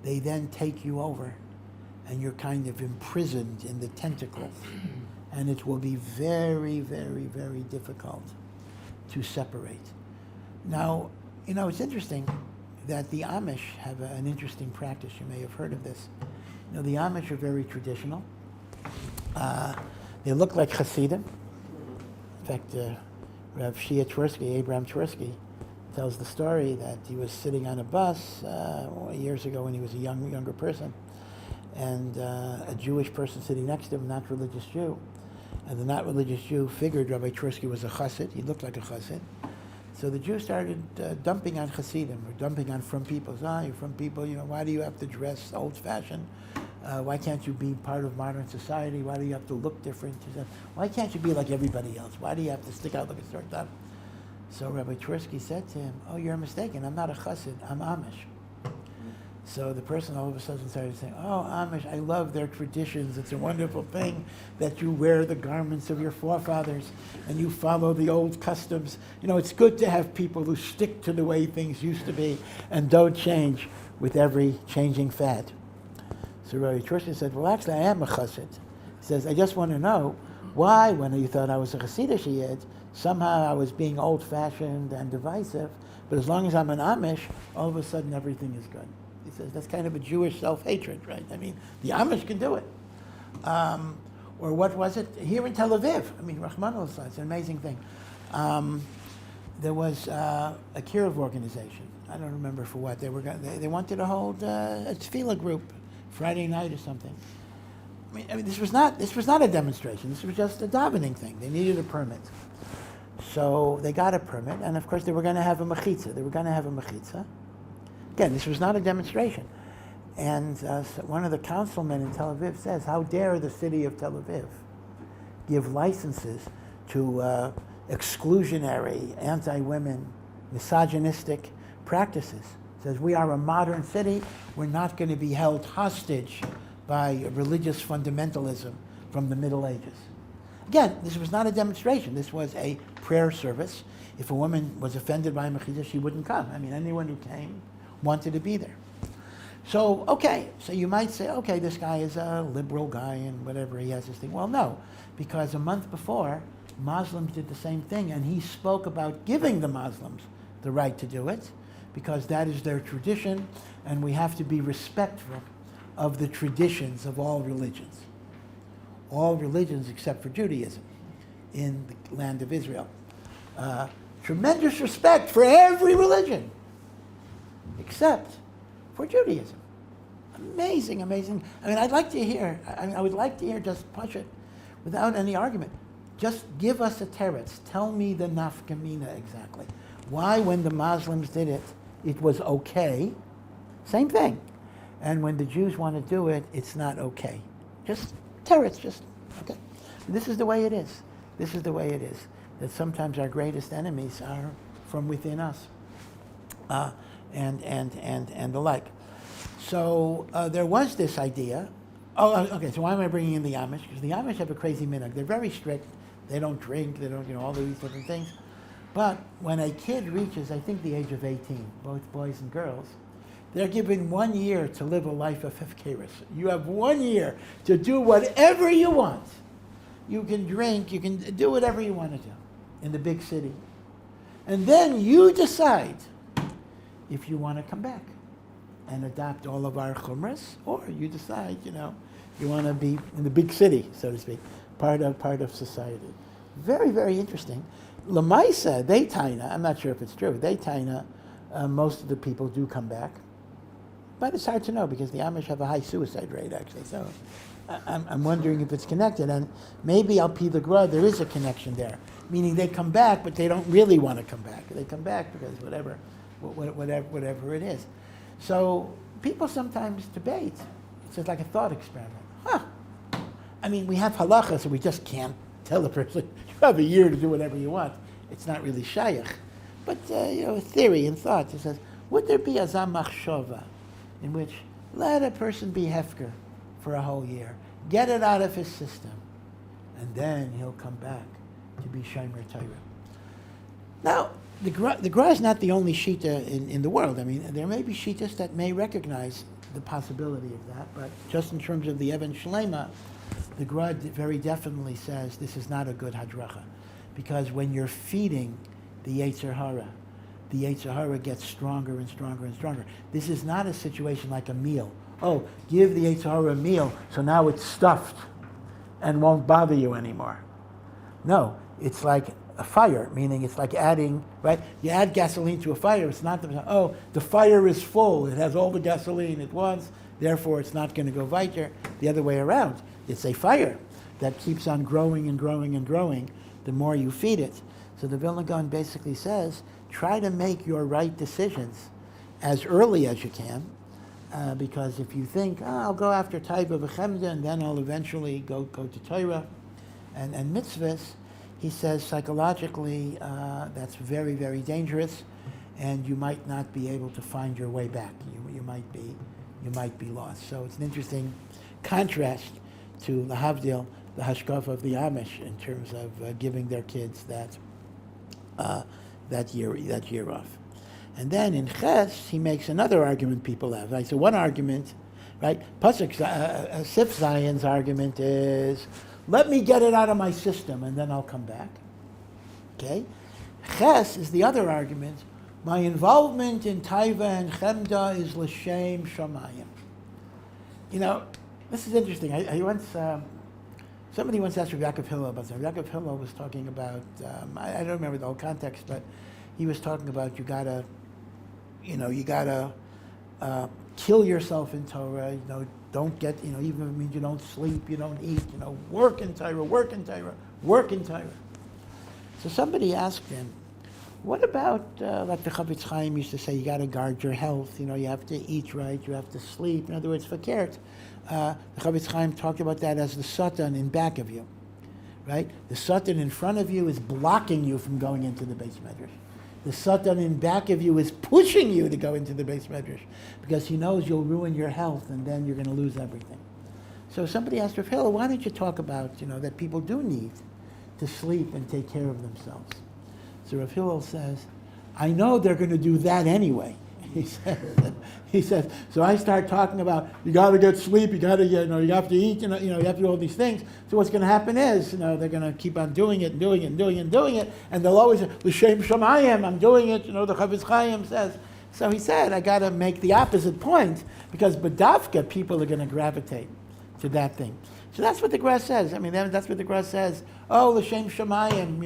they then take you over, and you're kind of imprisoned in the tentacles, and it will be very, very, very difficult to separate. Now, it's interesting that the Amish have an interesting practice. You may have heard of this. The Amish are very traditional. They look like Hasidim. In fact, Rav Shia Twersky, Abraham Twersky, tells the story that he was sitting on a bus years ago when he was a younger person, and a Jewish person sitting next to him, not religious Jew, and the not religious Jew figured Rabbi Twersky was a chassid. He looked like a chassid. So the Jew started dumping on chassidim, or dumping on from people. You're from people, why do you have to dress old-fashioned? Why can't you be part of modern society? Why do you have to look different? Why can't you be like everybody else? Why do you have to stick out like a sore thumb? So Rabbi Twersky said to him, you're mistaken. I'm not a chassid. I'm Amish. So the person all of a sudden started saying, Amish, I love their traditions. It's a wonderful thing that you wear the garments of your forefathers and you follow the old customs. It's good to have people who stick to the way things used to be and don't change with every changing fad. So Rabbi Twersky said, well, actually, I am a chassid. He says, I just want to know why, when you thought I was a Hasidic Yid, somehow I was being old-fashioned and divisive, but as long as I'm an Amish, all of a sudden everything is good. He says, that's kind of a Jewish self-hatred, right? I mean, the Amish can do it. Or what was it? Here in Tel Aviv, Rahman al-Islam, it's an amazing thing. There was a Kiruv organization. I don't remember for what. They wanted to hold a tefillah group Friday night or something. This was not a demonstration. This was just a davening thing. They needed a permit. So they got a permit, and of course they were going to have a mechitza. Again, this was not a demonstration. And so one of the councilmen in Tel Aviv says, how dare the city of Tel Aviv give licenses to exclusionary, anti-women, misogynistic practices. Says, we are a modern city. We're not going to be held hostage by religious fundamentalism from the Middle Ages. Again, this was not a demonstration. This was a prayer service. If a woman was offended by a mechitza, she wouldn't come. Anyone who came wanted to be there. So you might say, this guy is a liberal guy and whatever, he has this thing. Well, no, because a month before, Muslims did the same thing, and he spoke about giving the Muslims the right to do it, because that is their tradition, and we have to be respectful of the traditions of all religions. All religions except for Judaism in the land of Israel. Tremendous respect for every religion except for Judaism. Amazing. I would like to hear just push it without any argument. just give us a teretz. Tell me the nafkamina exactly. Why, when the Muslims did it, it was okay? Same thing. And when the Jews want to do it, it's not okay. Just teretz, just okay. This is the way it is. This is the way it is. That sometimes our greatest enemies are from within us, and the like. So there was this idea. Oh, okay. So why am I bringing in the Amish? Because the Amish have a crazy minhag. They're very strict. They don't drink. They don't, all these different things. But when a kid reaches, I think, the age of 18, both boys and girls, they're given 1 year to live a life of hefkeris. You have 1 year to do whatever you want. You can drink. You can do whatever you want to do in the big city. And then you decide if you want to come back and adopt all of our chumras, or you decide, you want to be in the big city, so to speak, part of society. Very, very interesting. Lamaisa, they taina, I'm not sure if it's true, they taina, most of the people do come back. But it's hard to know because the Amish have a high suicide rate, actually. So I'm wondering if it's connected. And maybe Al Pi the Gra, there is a connection there. Meaning they come back, but they don't really want to come back. They come back because whatever it is. So people sometimes debate. It's just like a thought experiment. I mean, we have halacha, so we just can't tell the person, you have a year to do whatever you want. It's not really shayach. But, theory and thought. It says, would there be a zamachshova in which let a person be hefker for a whole year, get it out of his system, and then he'll come back to be shomer Torah. Now, the Gra is not the only shita in the world. I mean, there may be shitas that may recognize the possibility of that, but just in terms of the Even Shelaima, the Gra very definitely says this is not a good hadracha, because when you're feeding the Yetzer Hara, the Yetzer Hara gets stronger and stronger and stronger. This is not a situation like a meal. Oh, give the Yetzer Hara a meal, so now it's stuffed and won't bother you anymore. No, it's like a fire, meaning it's like adding, right? You add gasoline to a fire, it's not the fire is full, it has all the gasoline it wants, therefore it's not going to go weiter. The other way around, it's a fire that keeps on growing and growing and growing the more you feed it. So the Vilna Gaon basically says, try to make your right decisions as early as you can, because if you think, I'll go after taiva v'chemda and then I'll eventually go to Torah and mitzvahs, he says psychologically that's very, very dangerous, and you might not be able to find your way back. You might be lost. So it's an interesting contrast to lahavdil, the hashkafa of the Amish, in terms of giving their kids that year off. And then in Ches, he makes another argument people have. Right? So one argument, right? Pasuk Sif Zion's argument is, let me get it out of my system and then I'll come back. Okay? Ches is the other argument. My involvement in taiva and chemda is l'shem shamayim. This is interesting. I once, somebody once asked Rabbi Yaakov Hillel about that. Rabbi Yaakov Hillel was talking about, I don't remember the whole context, but he was talking about you gotta kill yourself in Torah. Don't get, even if it means you don't sleep, you don't eat. Work in Torah, work in Torah, work in Torah. So somebody asked him, what about like the Chavetz Chaim used to say, you got to guard your health. You have to eat right, you have to sleep. In other words, fakert. The Chavetz Chaim talked about that as the satan in back of you, right? The satan in front of you is blocking you from going into the Beis Medrash. The satan in back of you is pushing you to go into the Beis Medrash because he knows you'll ruin your health and then you're going to lose everything. So somebody asked Rav Hillel, why don't you talk about, that people do need to sleep and take care of themselves? So Rav Hillel says, I know they're going to do that anyway. He says, so I start talking about, you got to get sleep, you got to get, you have to eat, you have to do all these things. So what's going to happen is, they're going to keep on doing it and doing it and doing it and doing it, and they'll always say, l'shem shamayim, I'm doing it, the Chavetz Chaim says. So he said, I got to make the opposite point, because badavka, people are going to gravitate to that thing. So that's what the Gra says. That's what the Gra says. Oh, l'shem shamayim,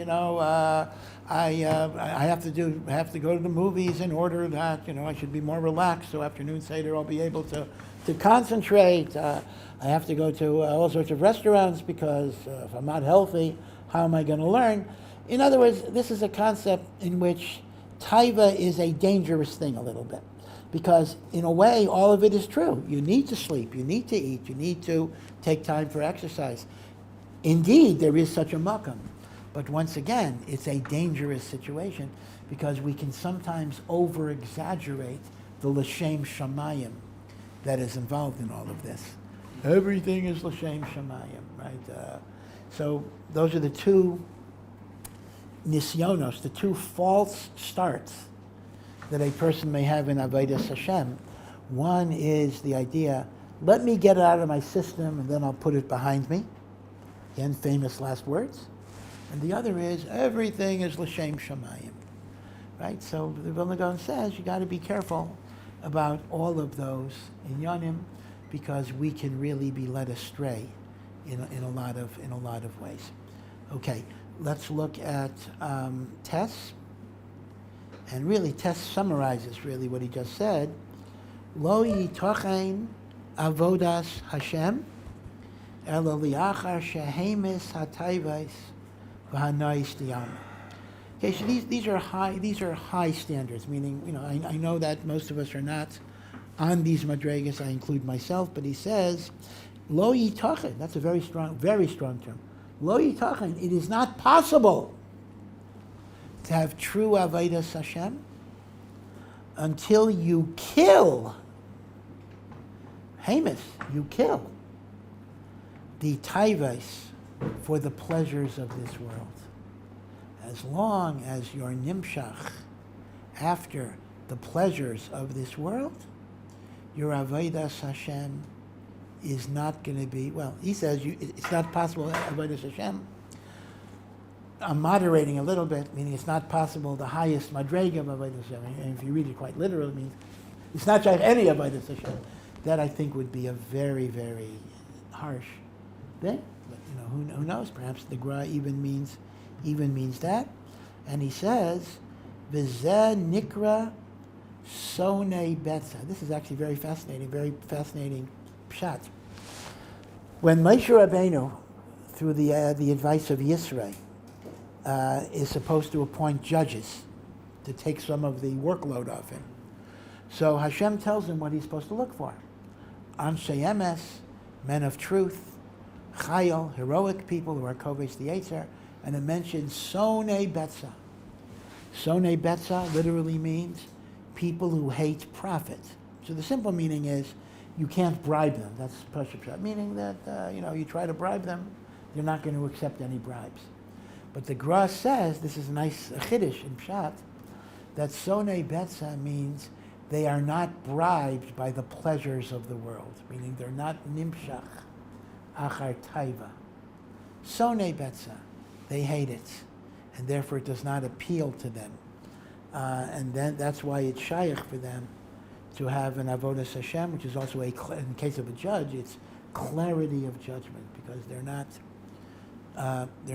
I have to go to the movies in order that, I should be more relaxed, so afternoon Seder I'll be able to concentrate. I have to go to all sorts of restaurants because if I'm not healthy, How am I going to learn? In other words, this is a concept in which taiva is a dangerous thing a little bit. Because in a way, all of it is true. You need to sleep, you need to eat, you need to take time for exercise. Indeed, there is such a makam. But once again, it's a dangerous situation because we can sometimes over-exaggerate the l'shem shamayim that is involved in all of this. Everything is l'shem shamayim, right? So those are the two nisyonos, the two false starts that a person may have in Avodas Hashem. One is the idea, let me get it out of my system and then I'll put it behind me. Again, famous last words. And the other is, everything is l'shem shamayim. Right? So the Vilna Gaon says you got to be careful about all of those inyanim because we can really be led astray in a lot of ways. Okay, let's look at Tess. And really, Tess summarizes really what he just said. Lo yitochen avodas Hashem elo liachar shehemis hatayvais v'hanais diyama. Okay, so these are high standards. Meaning, I know that most of us are not on these madregas. I include myself, but he says, lo yitochen. That's a very strong term. Lo yitochen. It is not possible to have true Avodas Hashem until you kill, Hamas, you kill the taivas for the pleasures of this world. As long as you're nimshach after the pleasures of this world, your Avodas Hashem is not going to be, well, he says it's not possible Avodas Hashem. I'm moderating a little bit, meaning it's not possible the highest madrega of Avodas Hashem. And if you read it quite literally, it means it's not just any Avodas Hashem. That I think would be a very, very harsh thing. But who knows? Perhaps the Gra even means that. And he says, "V'zeh nikra sonei betza." This is actually very fascinating pshat. When Moshe Rabbeinu, through the advice of Yisrael, is supposed to appoint judges to take some of the workload off him. So Hashem tells him what he's supposed to look for. Anshe emes, men of truth, chayil, heroic people who are kovesh the Yetzer, and it mentions sonei betza. Sonei betza literally means people who hate profit. So the simple meaning is you can't bribe them. That's pashut, meaning that you try to bribe them, they're not going to accept any bribes. But the Gra says, this is a nice chiddush in Pshat, that sonei betza means they are not bribed by the pleasures of the world, meaning they're not nimshach achar taiva. Sonei betza, they hate it, and therefore it does not appeal to them. And then that's why it's shaykh for them to have an avodas Hashem, which is also in the case of a judge, it's clarity of judgment, because they're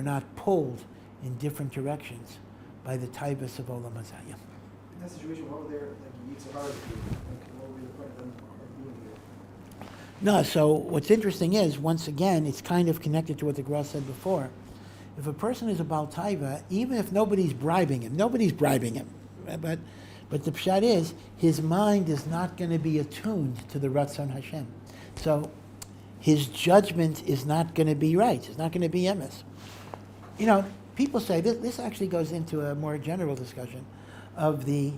not pulled in different directions by the taivas of Olam Hazayim. In that situation, what were their what would be the point of them doing here? No, so what's interesting is, once again, it's kind of connected to what the Gra said before. If a person is a Baal Taiva, even if nobody's bribing him, but the pshat is, his mind is not going to be attuned to the Ratzon Hashem. So his judgment is not going to be right. It's not going to be emes. People say, this actually goes into a more general discussion of the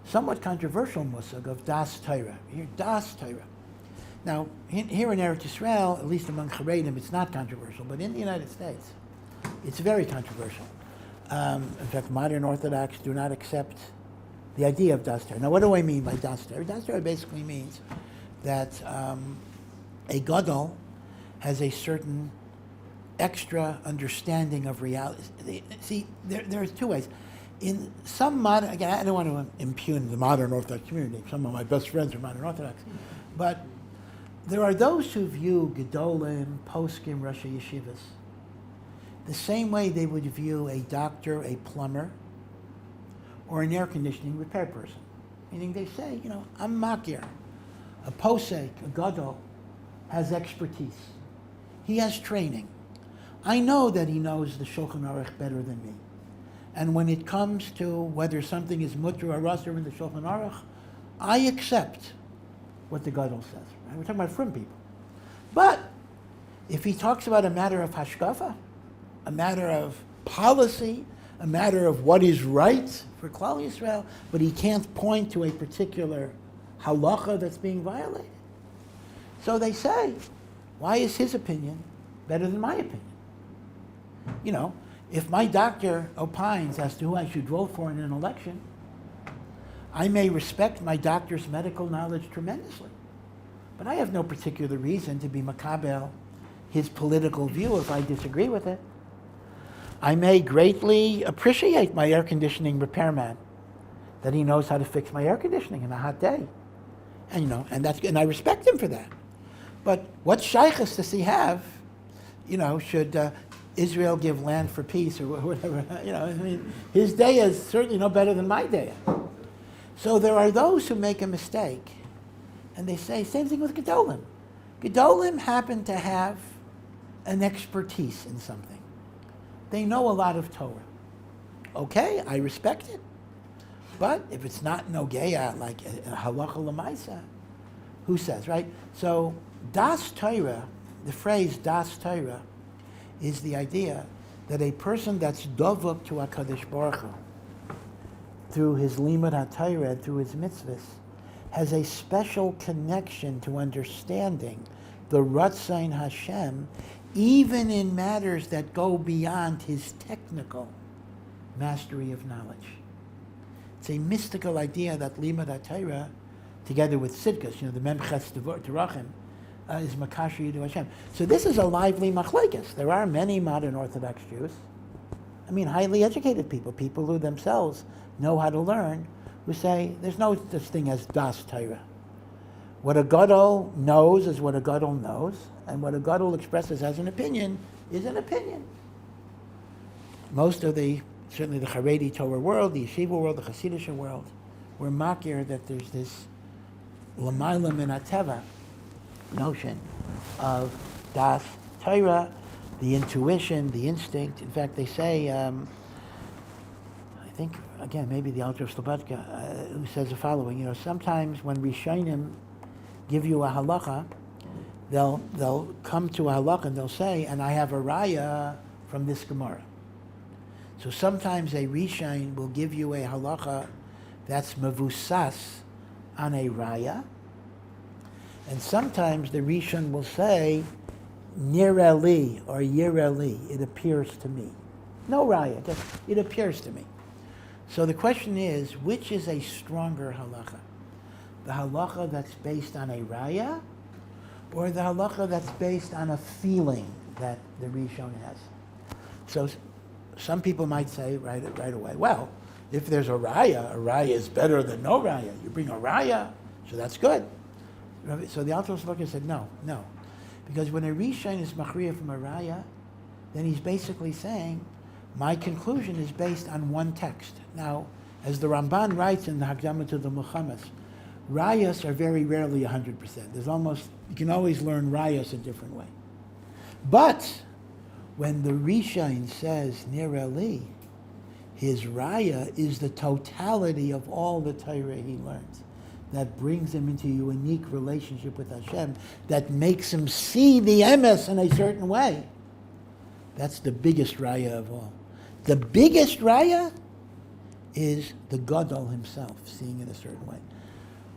somewhat controversial musag of Das Torah. Here, Das Torah. Now, here in Eretz Yisrael, at least among Charedim, it's not controversial, but in the United States, it's very controversial. In fact, modern Orthodox do not accept the idea of Das Torah. Now, what do I mean by Das Torah? Das Torah basically means that a gadol has a certain extra understanding of reality. See, there's two ways. In some modern, again, I don't want to impugn the modern Orthodox community. Some of my best friends are modern Orthodox. But there are those who view gedolim, poskim, Rosh Yeshivas the same way they would view a doctor, a plumber, or an air conditioning repair person. Meaning they say, I'm makir. A posek, a gadol, has expertise. He has training. I know that he knows the Shulchan Aruch better than me. And when it comes to whether something is mutter or rasur in the Shulchan Aruch, I accept what the Gadol says. Right? We're talking about frum people. But if he talks about a matter of hashkafa, a matter of policy, a matter of what is right for Klal Yisrael, but he can't point to a particular halacha that's being violated. So they say, why is his opinion better than my opinion? You know, if my doctor opines as to who I should vote for in an election, I may respect my doctor's medical knowledge tremendously. But I have no particular reason to be makabel his political view if I disagree with it. I may greatly appreciate my air conditioning repairman, that he knows how to fix my air conditioning in a hot day. And you know, and I respect him for that. But what shaykhus does he have? You know, should Israel give land for peace or whatever? You know, I mean, his day is certainly no better than my day. So there are those who make a mistake, and they say, same thing with Gedolim. Gedolim happen to have an expertise in something. They know a lot of Torah. Okay, I respect it. But if it's not nogeya, like a halacha l'maisa, who says, right? So das Torah, the phrase das Torah, is the idea that a person that's dovuk to HaKadosh Baruch Hu, through his limud HaTorah, through his mitzvahs, has a special connection to understanding the Ratzain Hashem, even in matters that go beyond his technical mastery of knowledge. It's a mystical idea that limud HaTorah, together with Sidkas, you know, the Memches Terachim, is Makashri to Hashem. So this is a lively machlekes. There are many modern Orthodox Jews, I mean highly educated people who themselves know how to learn, who say there's no such thing as das Torah. What a gadol knows is what a gadol knows, and what a gadol expresses as an opinion is an opinion. Most of certainly the Haredi Torah world, the Yeshiva world, the Hasidic world, were makir that there's this l'mayla min hateva notion of das Torah, the intuition, the instinct. In fact, they say, I think, again, maybe the Alter of Slobodka, who says the following, you know, sometimes when Rishonim give you a halacha, they'll come to a halacha and they'll say, and I have a raya from this Gemara. So sometimes a Rishon will give you a halacha that's mevusas on a raya, and sometimes the Rishon will say, nireli or yireli, it appears to me. No raya, just it appears to me. So the question is, which is a stronger halacha? The halacha that's based on a raya, or the halacha that's based on a feeling that the Rishon has? So some people might say right away, well, if there's a raya is better than no raya. You bring a raya, so that's good. So the Alter Rebbe said, no. Because when a Rishon is machriya from a raya, then he's basically saying, my conclusion is based on one text. Now, as the Ramban writes in the Hakdama to the Muhammads, rayas are very rarely 100%. You can always learn rayas a different way. But when the Rishon says nireli, his raya is the totality of all the Torah he learns. That brings him into a unique relationship with Hashem, that makes him see the emes in a certain way. That's the biggest raya of all. The biggest raya is the Gadol himself, seeing in a certain way.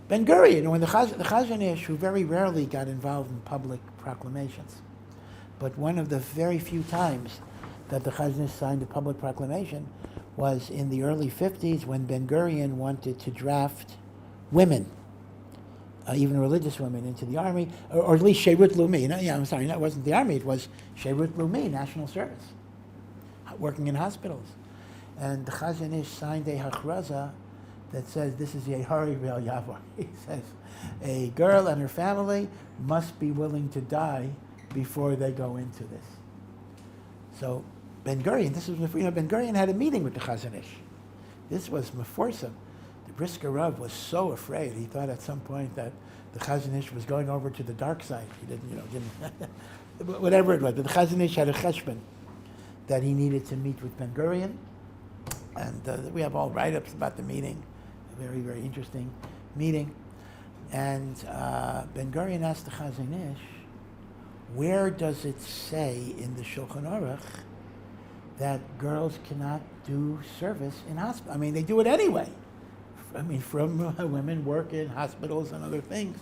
Ben Gurion, when the Chazon Ish, who very rarely got involved in public proclamations, but one of the very few times that the Chazon Ish signed a public proclamation was in the early 50s when Ben Gurion wanted to draft women, even religious women, into the army, or at least Sherut Lumi. I'm sorry, that wasn't the army, it was Sherut Lumi, national service, working in hospitals. And the Chazon Ish signed a hachraza that says, this is Yehari Real Yavor. He says, a girl and her family must be willing to die before they go into this. So Ben Gurion, Ben Gurion had a meeting with the Chazon Ish. This was Meforsim. The Brisker Rav was so afraid. He thought at some point that the Chazon Ish was going over to the dark side. He didn't, whatever it was. But the Chazon Ish had a cheshbon that he needed to meet with Ben Gurion. And we have all write-ups about the meeting, a very, very interesting meeting. And Ben Gurion asked the Chazon Ish, where does it say in the Shulchan Aruch that girls cannot do service in hospitals? I mean, they do it anyway. I mean, from women work in hospitals and other things.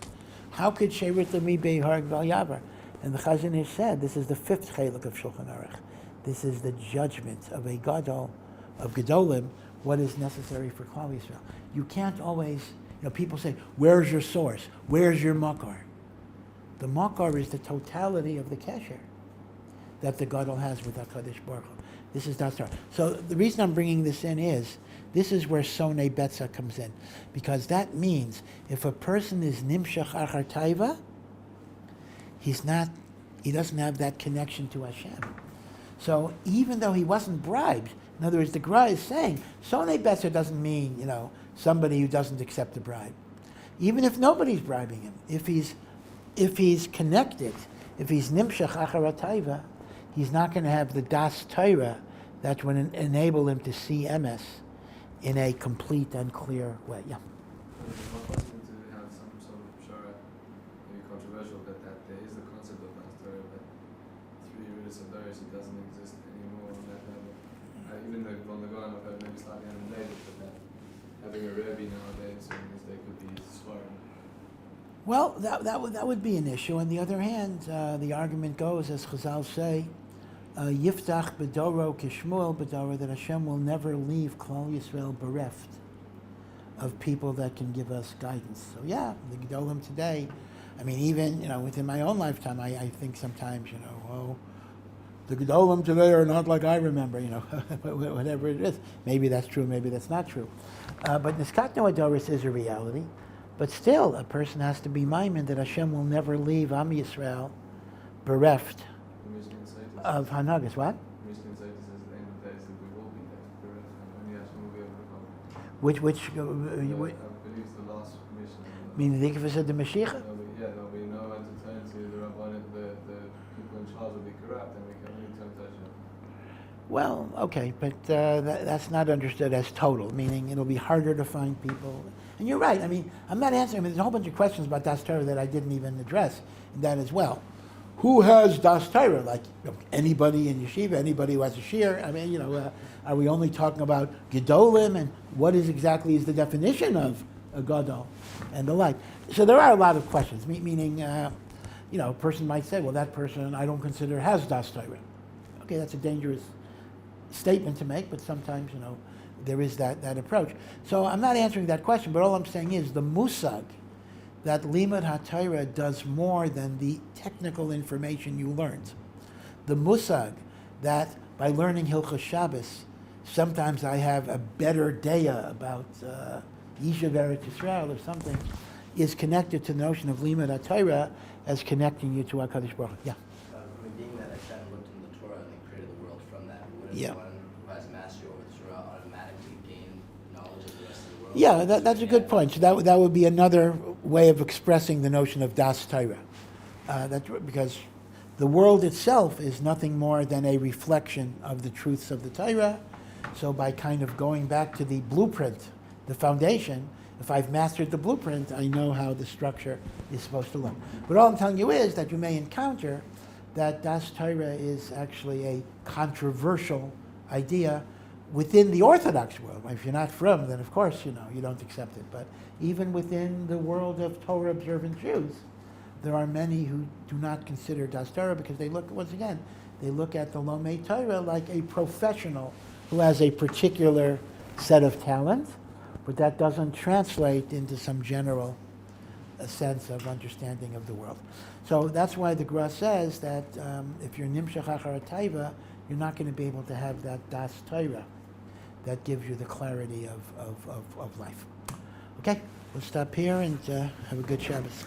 How could Shevet Lami be Harg Val Yavar? And the Chazon Ish said, this is the 5th chelek of Shulchan Aruch. This is the judgment of a gadol, of gedolim, what is necessary for Klal Yisrael. You can't always, people say, where's your source? Where's your makar? The makar is the totality of the kesher that the gadol has with HaKadosh Baruch Hu. This is Das Torah. So the reason I'm bringing this in is, this is where Sonei Betza comes in. Because that means, if a person is Nimshach Achar Taiva, he doesn't have that connection to Hashem. So even though he wasn't bribed, in other words, the Gemara is saying, Sonei Betza doesn't mean, somebody who doesn't accept the bribe. Even if nobody's bribing him, if he's connected, if he's Nimshach Achar Taiva, he's not going to have the Das Torah that would enable him to see emes in a complete and clear way. Yeah. It's more possible to have some sort of pshara, maybe controversial, but that there is the concept of Das Torah, but through Yeridas of Darius it doesn't exist anymore on that level. Even though on the Golan I've heard maybe slightly unrelated, but that having a Rebbe nowadays means they could be swearing. Well, that would be an issue. On the other hand, the argument goes, as Chazal say, Yiftach B'doro Kishmuel B'doro, that Hashem will never leave Klal Yisrael bereft of people that can give us guidance. So yeah, the Gedolim today, I mean, even, within my own lifetime, I think sometimes, the Gedolim today are not like I remember, whatever it is. Maybe that's true, maybe that's not true. But Niskatno Adoris is a reality. But still, a person has to be minded that Hashem will never leave Am Yisrael bereft of Hanagas. What? Which I believe it's the last commission. Meaning the Dikva said the Mashiach? There'll be no one to turn to, the Rabbanim, the people in charge will be corrupt, and we can only turn to Hashem. Well, okay, but that's not understood as total, meaning it'll be harder to find people. And you're right, I'm not answering, there's a whole bunch of questions about Das Torah that I didn't even address in that as well. Who has Das Torah? Like anybody in yeshiva, anybody who has a shir? Are we only talking about gedolim, and what is the definition of a gadol and the like? So there are a lot of questions. Meaning, a person might say, well, that person I don't consider has Das Torah. Okay, that's a dangerous statement to make, but sometimes there is that approach. So I'm not answering that question, but all I'm saying is the musag, that Limud HaTorah does more than the technical information you learned. The musag, that by learning Hilchos Shabbos, sometimes I have a better daya about Yishuv Eretz Yisrael or something, is connected to the notion of Limud HaTorah as connecting you to HaKadosh Baruch Hu. Yeah. Being that Hashem looked in the Torah and they created the world from that, wouldn't Yeah. one who has mastery over the Torah automatically gain knowledge of the rest of the world? Yeah, that's a good point. So that would be another way of expressing the notion of Das Torah. Because the world itself is nothing more than a reflection of the truths of the Torah. So by kind of going back to the blueprint, the foundation, if I've mastered the blueprint, I know how the structure is supposed to look. But all I'm telling you is that you may encounter that Das Torah is actually a controversial idea within the Orthodox world. If you're not from, then of course, you don't accept it. But even within the world of Torah-observant Jews, there are many who do not consider Das Torah because they look, once again, they look at the Lomei Torah like a professional who has a particular set of talent, but that doesn't translate into some general sense of understanding of the world. So that's why the Gemara says that if you're Nimshach Achar Taiva, you're not going to be able to have that Das Torah that gives you the clarity of life. Okay, we'll stop here and have a good Shabbos.